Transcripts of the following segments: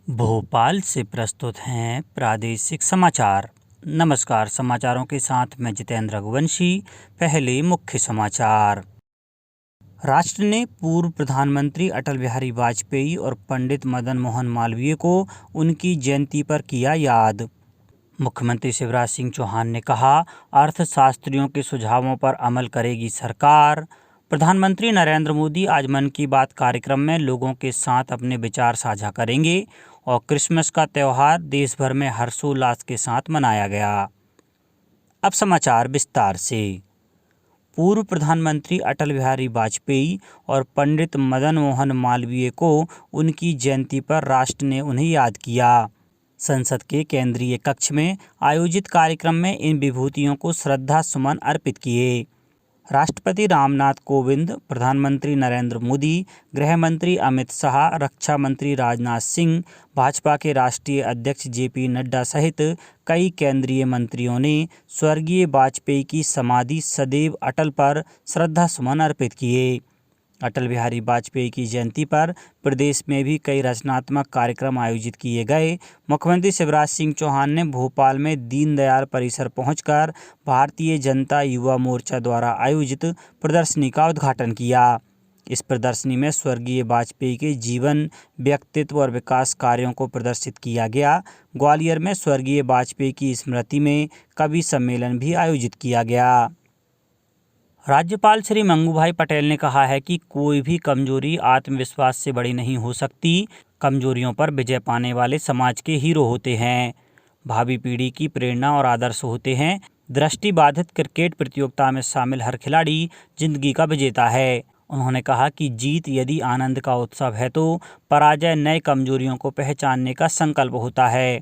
भोपाल से प्रस्तुत हैं प्रादेशिक समाचार। नमस्कार, समाचारों के साथ मैं जितेंद्र रघुवंशी। पहले मुख्य समाचार। राष्ट्र ने पूर्व प्रधानमंत्री अटल बिहारी वाजपेयी और पंडित मदन मोहन मालवीय को उनकी जयंती पर किया याद। मुख्यमंत्री शिवराज सिंह चौहान ने कहा, अर्थशास्त्रियों के सुझावों पर अमल करेगी सरकार। प्रधानमंत्री नरेंद्र मोदी आज मन की बात कार्यक्रम में लोगों के साथ अपने विचार साझा करेंगे और क्रिसमस का त्यौहार देश भर में हर्षोल्लास के साथ मनाया गया। अब समाचार विस्तार से। पूर्व प्रधानमंत्री अटल बिहारी वाजपेयी और पंडित मदन मोहन मालवीय को उनकी जयंती पर राष्ट्र ने उन्हें याद किया। संसद के केंद्रीय कक्ष में आयोजित कार्यक्रम में इन विभूतियों को श्रद्धा सुमन अर्पित किए। राष्ट्रपति रामनाथ कोविंद, प्रधानमंत्री नरेंद्र मोदी, गृह मंत्री अमित शाह, रक्षा मंत्री राजनाथ सिंह, भाजपा के राष्ट्रीय अध्यक्ष जेपी नड्डा सहित कई केंद्रीय मंत्रियों ने स्वर्गीय वाजपेयी की समाधि सदैव अटल पर श्रद्धा सुमन अर्पित किए। अटल बिहारी वाजपेयी की जयंती पर प्रदेश में भी कई रचनात्मक कार्यक्रम आयोजित किए गए। मुख्यमंत्री शिवराज सिंह चौहान ने भोपाल में दीनदयाल परिसर पहुंचकर भारतीय जनता युवा मोर्चा द्वारा आयोजित प्रदर्शनी का उद्घाटन किया। इस प्रदर्शनी में स्वर्गीय वाजपेयी के जीवन, व्यक्तित्व और विकास कार्यों को प्रदर्शित किया गया। ग्वालियर में स्वर्गीय वाजपेयी की स्मृति में कवि सम्मेलन भी आयोजित किया गया। राज्यपाल श्री मंगूभाई पटेल ने कहा है कि कोई भी कमजोरी आत्मविश्वास से बड़ी नहीं हो सकती। कमजोरियों पर विजय पाने वाले समाज के हीरो होते हैं, भावी पीढ़ी की प्रेरणा और आदर्श होते हैं। दृष्टिबाधित क्रिकेट प्रतियोगिता में शामिल हर खिलाड़ी जिंदगी का विजेता है। उन्होंने कहा कि जीत यदि आनंद का उत्सव है तो पराजय नए कमजोरियों को पहचानने का संकल्प होता है।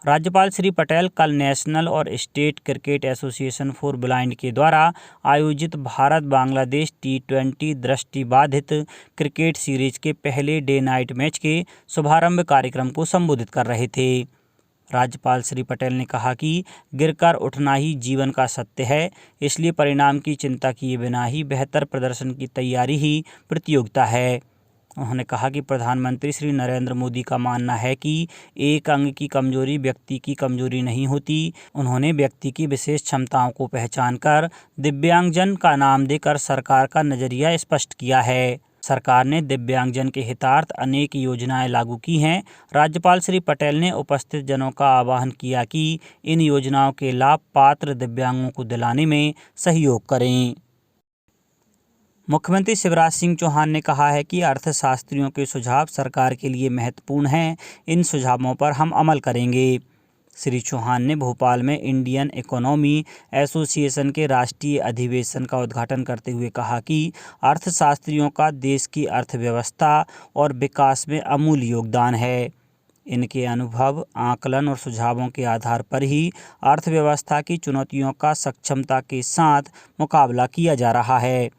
राज्यपाल श्री पटेल कल नेशनल और state cricket association for blind के द्वारा आयोजित भारत बांग्लादेश T20 दृष्टिबाधित क्रिकेट सीरीज के पहले डे नाइट मैच के शुभारंभ कार्यक्रम को संबोधित कर रहे थे। राज्यपाल श्री पटेल ने कहा कि गिरकर उठना ही जीवन का सत्य है, इसलिए परिणाम की चिंता किए बिना ही बेहतर प्रदर्शन की तैयारी ही प्रतियोगिता है। उन्होंने कहा कि प्रधानमंत्री श्री नरेंद्र मोदी का मानना है कि एक अंग की कमजोरी व्यक्ति की कमजोरी नहीं होती। उन्होंने व्यक्ति की विशेष क्षमताओं को पहचानकर दिव्यांगजन का नाम देकर सरकार का नजरिया स्पष्ट किया है। सरकार ने दिव्यांगजन के हितार्थ अनेक योजनाएं लागू की हैं। राज्यपाल श्री पटेल ने उपस्थित जनों का आह्वान किया कि इन योजनाओं के लाभ पात्र दिव्यांगों को दिलाने में सहयोग करें। मुख्यमंत्री शिवराज सिंह चौहान ने कहा है कि अर्थशास्त्रियों के सुझाव सरकार के लिए महत्वपूर्ण हैं। इन सुझावों पर हम अमल करेंगे। श्री चौहान ने भोपाल में इंडियन इकोनॉमी एसोसिएशन के राष्ट्रीय अधिवेशन का उद्घाटन करते हुए कहा कि अर्थशास्त्रियों का देश की अर्थव्यवस्था और विकास में अमूल्य योगदान है। इनके अनुभव, आकलन और सुझावों के आधार पर ही अर्थव्यवस्था की चुनौतियों का सक्षमता के साथ मुकाबला किया जा रहा है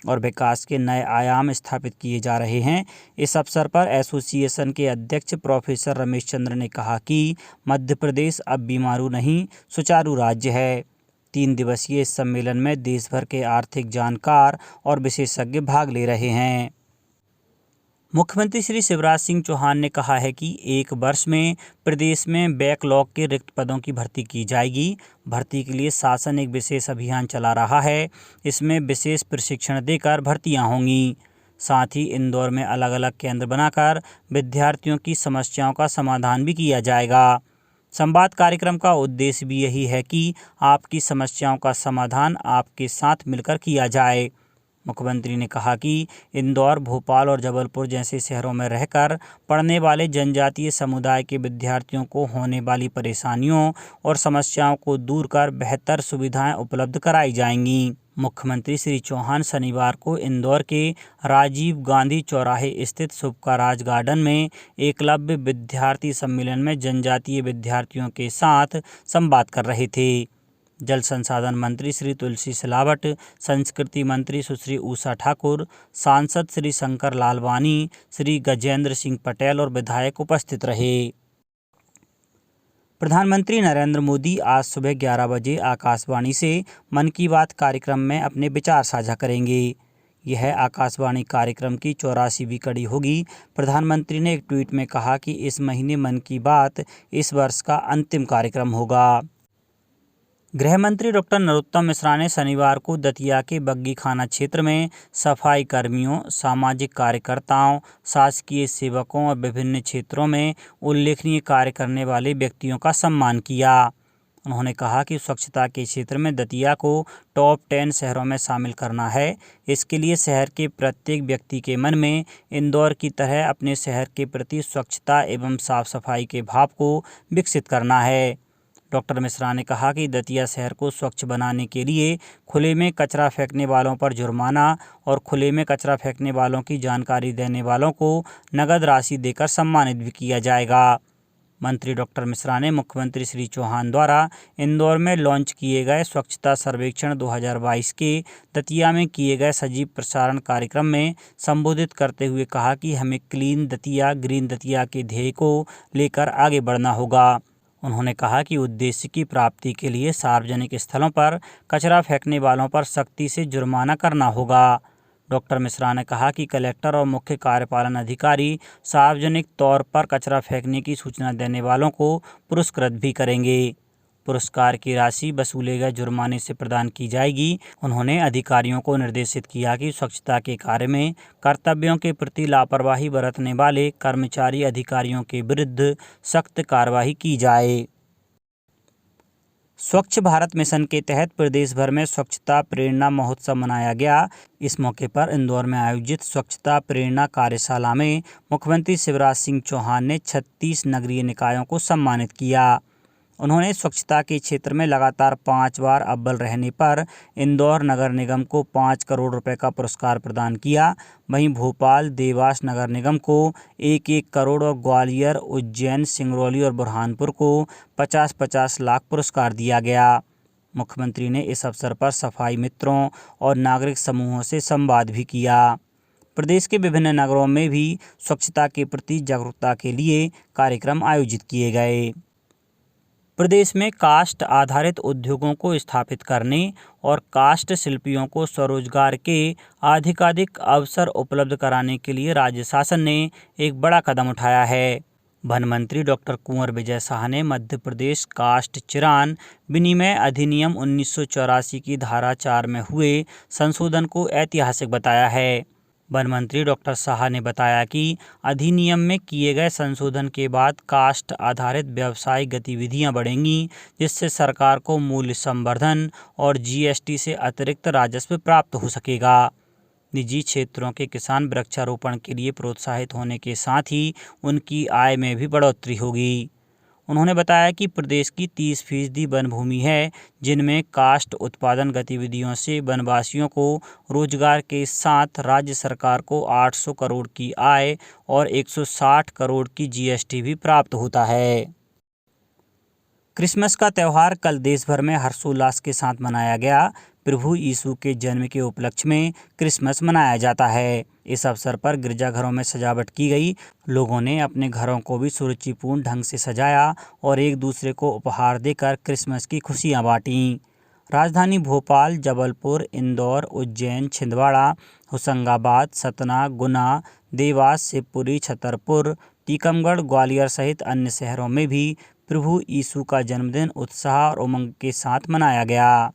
और विकास के नए आयाम स्थापित किए जा रहे हैं। इस अवसर पर एसोसिएशन के अध्यक्ष प्रोफेसर रमेश चंद्र ने कहा कि मध्य प्रदेश अब बीमारू नहीं, सुचारू राज्य है। 3 दिवसीय इस सम्मेलन में देश भर के आर्थिक जानकार और विशेषज्ञ भाग ले रहे हैं। मुख्यमंत्री श्री शिवराज सिंह चौहान ने कहा है कि 1 वर्ष में प्रदेश में बैकलॉग के रिक्त पदों की भर्ती की जाएगी। भर्ती के लिए शासन एक विशेष अभियान चला रहा है। इसमें विशेष प्रशिक्षण देकर भर्तियां होंगी। साथ ही इंदौर में अलग अलग केंद्र बनाकर विद्यार्थियों की समस्याओं का समाधान भी किया जाएगा। संवाद कार्यक्रम का उद्देश्य भी यही है कि आपकी समस्याओं का समाधान आपके साथ मिलकर किया जाए। मुख्यमंत्री ने कहा कि इंदौर, भोपाल और जबलपुर जैसे शहरों में रहकर पढ़ने वाले जनजातीय समुदाय के विद्यार्थियों को होने वाली परेशानियों और समस्याओं को दूर कर बेहतर सुविधाएं उपलब्ध कराई जाएंगी। मुख्यमंत्री श्री चौहान शनिवार को इंदौर के राजीव गांधी चौराहे स्थित शुभका राज गार्डन में एकलव्य विद्यार्थी सम्मेलन में जनजातीय विद्यार्थियों के साथ संवाद कर रहे थे। जल संसाधन मंत्री श्री तुलसी सिलावट, संस्कृति मंत्री सुश्री उषा ठाकुर, सांसद श्री शंकर लालवानी, श्री गजेंद्र सिंह पटेल और विधायक उपस्थित रहे। प्रधानमंत्री नरेंद्र मोदी आज सुबह 11 बजे आकाशवाणी से मन की बात कार्यक्रम में अपने विचार साझा करेंगे। यह आकाशवाणी कार्यक्रम की 84वीं कड़ी होगी। प्रधानमंत्री ने एक ट्वीट में कहा कि इस महीने मन की बात इस वर्ष का अंतिम कार्यक्रम होगा। गृह मंत्री डॉक्टर नरोत्तम मिश्रा ने शनिवार को दतिया के बग्गीखाना क्षेत्र में सफाई कर्मियों, सामाजिक कार्यकर्ताओं, शासकीय सेवकों और विभिन्न क्षेत्रों में उल्लेखनीय कार्य करने वाले व्यक्तियों का सम्मान किया। उन्होंने कहा कि स्वच्छता के क्षेत्र में दतिया को टॉप 10 शहरों में शामिल करना है। इसके लिए शहर के प्रत्येक व्यक्ति के मन में इंदौर की तरह अपने शहर के प्रति स्वच्छता एवं साफ सफाई के भाव को विकसित करना है। डॉक्टर मिश्रा ने कहा कि दतिया शहर को स्वच्छ बनाने के लिए खुले में कचरा फेंकने वालों पर जुर्माना और खुले में कचरा फेंकने वालों की जानकारी देने वालों को नगद राशि देकर सम्मानित भी किया जाएगा। मंत्री डॉक्टर मिश्रा ने मुख्यमंत्री श्री चौहान द्वारा इंदौर में लॉन्च किए गए स्वच्छता सर्वेक्षण 2022 के दतिया में किए गए सजीव प्रसारण कार्यक्रम में संबोधित करते हुए कहा कि हमें क्लीन दतिया, ग्रीन दतिया के ध्येय को लेकर आगे बढ़ना होगा। उन्होंने कहा कि उद्देश्य की प्राप्ति के लिए सार्वजनिक स्थलों पर कचरा फेंकने वालों पर सख्ती से जुर्माना करना होगा। डॉक्टर मिश्रा ने कहा कि कलेक्टर और मुख्य कार्यपालन अधिकारी सार्वजनिक तौर पर कचरा फेंकने की सूचना देने वालों को पुरस्कृत भी करेंगे। पुरस्कार की राशि वसूले गए जुर्माने से प्रदान की जाएगी। उन्होंने अधिकारियों को निर्देशित किया कि स्वच्छता के कार्य में कर्तव्यों के प्रति लापरवाही बरतने वाले कर्मचारी अधिकारियों के विरुद्ध सख्त कार्रवाई की जाए। स्वच्छ भारत मिशन के तहत प्रदेश भर में स्वच्छता प्रेरणा महोत्सव मनाया गया। इस मौके पर इंदौर में आयोजित स्वच्छता प्रेरणा कार्यशाला में मुख्यमंत्री शिवराज सिंह चौहान ने 36 नगरीय निकायों को सम्मानित किया। उन्होंने स्वच्छता के क्षेत्र में लगातार 5 बार अव्वल रहने पर इंदौर नगर निगम को 5 करोड़ रुपए का पुरस्कार प्रदान किया। वहीं भोपाल, देवास नगर निगम को 1-1 करोड़ और ग्वालियर, उज्जैन, सिंगरौली और बुरहानपुर को 50-50 लाख पुरस्कार दिया गया। मुख्यमंत्री ने इस अवसर पर सफाई मित्रों और नागरिक समूहों से संवाद भी किया। प्रदेश के विभिन्न नगरों में भी स्वच्छता के प्रति जागरूकता के लिए कार्यक्रम आयोजित किए गए। प्रदेश में काष्ठ आधारित उद्योगों को स्थापित करने और काष्ठ शिल्पियों को स्वरोजगार के अधिकाधिक अवसर उपलब्ध कराने के लिए राज्य शासन ने एक बड़ा कदम उठाया है। वन मंत्री डॉक्टर कुंवर विजय शाह ने मध्य प्रदेश काष्ठ चिरान विनिमय अधिनियम 1984 की धारा 4 में हुए संशोधन को ऐतिहासिक बताया है। वन मंत्री डॉक्टर शाह ने बताया कि अधिनियम में किए गए संशोधन के बाद काष्ठ आधारित व्यावसायिक गतिविधियां बढ़ेंगी, जिससे सरकार को मूल्य संवर्धन और जीएसटी से अतिरिक्त राजस्व प्राप्त हो सकेगा। निजी क्षेत्रों के किसान वृक्षारोपण के लिए प्रोत्साहित होने के साथ ही उनकी आय में भी बढ़ोतरी होगी। उन्होंने बताया कि प्रदेश की 30% वन भूमि है, जिनमें काष्ठ उत्पादन गतिविधियों से वनवासियों को रोजगार के साथ राज्य सरकार को 800 करोड़ की आय और 160 करोड़ की जीएसटी भी प्राप्त होता है। क्रिसमस का त्यौहार कल देश भर में हर्षोल्लास के साथ मनाया गया। प्रभु यीशु के जन्म के उपलक्ष्य में क्रिसमस मनाया जाता है। इस अवसर पर गिरजाघरों में सजावट की गई। लोगों ने अपने घरों को भी सुरुचिपूर्ण ढंग से सजाया और एक दूसरे को उपहार देकर क्रिसमस की खुशियां बांटीं। राजधानी भोपाल, जबलपुर, इंदौर, उज्जैन, छिंदवाड़ा, होशंगाबाद, सतना, गुना, देवास, शिवपुरी, छतरपुर, टीकमगढ़, ग्वालियर सहित अन्य शहरों में भी प्रभु यीशु का जन्मदिन उत्साह और उमंग के साथ मनाया गया।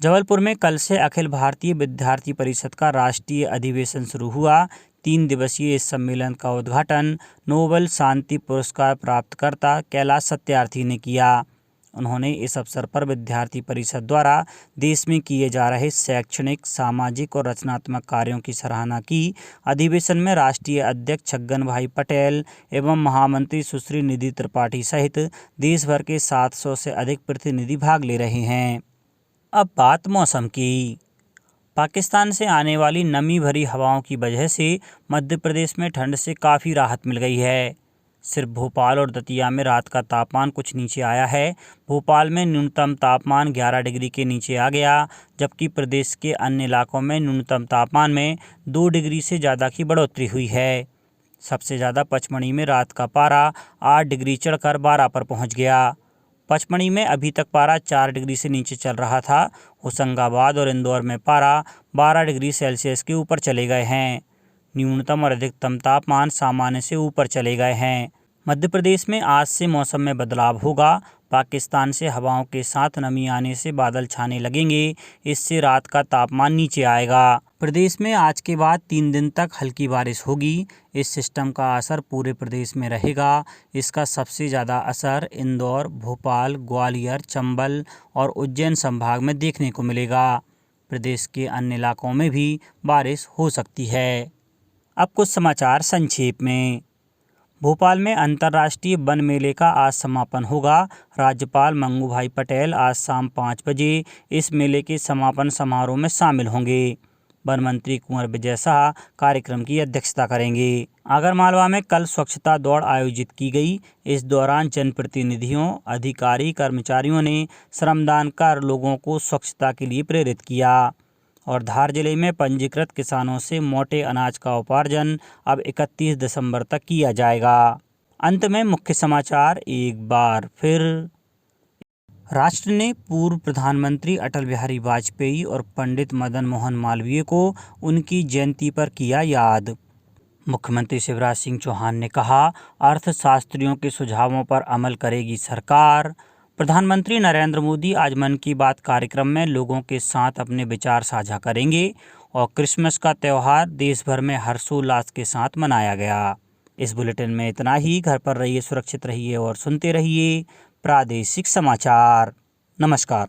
जबलपुर में कल से अखिल भारतीय विद्यार्थी परिषद का राष्ट्रीय अधिवेशन शुरू हुआ। 3 दिवसीय इस सम्मेलन का उद्घाटन नोबेल शांति पुरस्कार प्राप्तकर्ता कैलाश सत्यार्थी ने किया। उन्होंने इस अवसर पर विद्यार्थी परिषद द्वारा देश में किए जा रहे शैक्षणिक, सामाजिक और रचनात्मक कार्यों की सराहना की। अधिवेशन में राष्ट्रीय अध्यक्ष छगन भाई पटेल एवं महामंत्री सुश्री निधि त्रिपाठी सहित देश भर के 700 से अधिक प्रतिनिधि भाग ले रहे हैं। अब बात मौसम की। पाकिस्तान से आने वाली नमी भरी हवाओं की वजह से मध्य प्रदेश में ठंड से काफ़ी राहत मिल गई है। सिर्फ भोपाल और दतिया में रात का तापमान कुछ नीचे आया है। भोपाल में न्यूनतम तापमान 11 डिग्री के नीचे आ गया, जबकि प्रदेश के अन्य इलाकों में न्यूनतम तापमान में 2 डिग्री से ज़्यादा की बढ़ोतरी हुई है। सबसे ज़्यादा पचमढ़ी में रात का पारा 8 डिग्री चढ़कर 12 पर पहुँच गया। पचमढ़ी में अभी तक पारा 4 डिग्री से नीचे चल रहा था। होशंगाबाद और इंदौर में पारा 12 डिग्री सेल्सियस के ऊपर चले गए हैं। न्यूनतम और अधिकतम तापमान सामान्य से ऊपर चले गए हैं। मध्य प्रदेश में आज से मौसम में बदलाव होगा। पाकिस्तान से हवाओं के साथ नमी आने से बादल छाने लगेंगे। इससे रात का तापमान नीचे आएगा। प्रदेश में आज के बाद 3 दिन तक हल्की बारिश होगी। इस सिस्टम का असर पूरे प्रदेश में रहेगा। इसका सबसे ज़्यादा असर इंदौर, भोपाल, ग्वालियर, चंबल और उज्जैन संभाग में देखने को मिलेगा। प्रदेश के अन्य इलाकों में भी बारिश हो सकती है। अब कुछ समाचार संक्षेप में। भोपाल में अंतर्राष्ट्रीय वन मेले का आज समापन होगा। राज्यपाल मंगू भाई पटेल आज शाम 5 बजे इस मेले के समापन समारोह में शामिल होंगे। वन मंत्री कुंवर विजय शाह कार्यक्रम की अध्यक्षता करेंगे। आगरमालवा में कल स्वच्छता दौड़ आयोजित की गई। इस दौरान जनप्रतिनिधियों, अधिकारी, कर्मचारियों ने श्रमदान कर लोगों को स्वच्छता के लिए प्रेरित किया। और धार जिले में पंजीकृत किसानों से मोटे अनाज का उपार्जन अब 31 दिसंबर तक किया जाएगा। अंत में मुख्य समाचार एक बार फिर। राष्ट्र ने पूर्व प्रधानमंत्री अटल बिहारी वाजपेयी और पंडित मदन मोहन मालवीय को उनकी जयंती पर किया याद। मुख्यमंत्री शिवराज सिंह चौहान ने कहा, अर्थशास्त्रियों के सुझावों पर अमल करेगी सरकार। प्रधानमंत्री नरेंद्र मोदी आज मन की बात कार्यक्रम में लोगों के साथ अपने विचार साझा करेंगे। और क्रिसमस का त्यौहार देश भर में हर्षोल्लास के साथ मनाया गया। इस बुलेटिन में इतना ही। घर पर रहिए, सुरक्षित रहिए और सुनते रहिए प्रादेशिक समाचार। नमस्कार।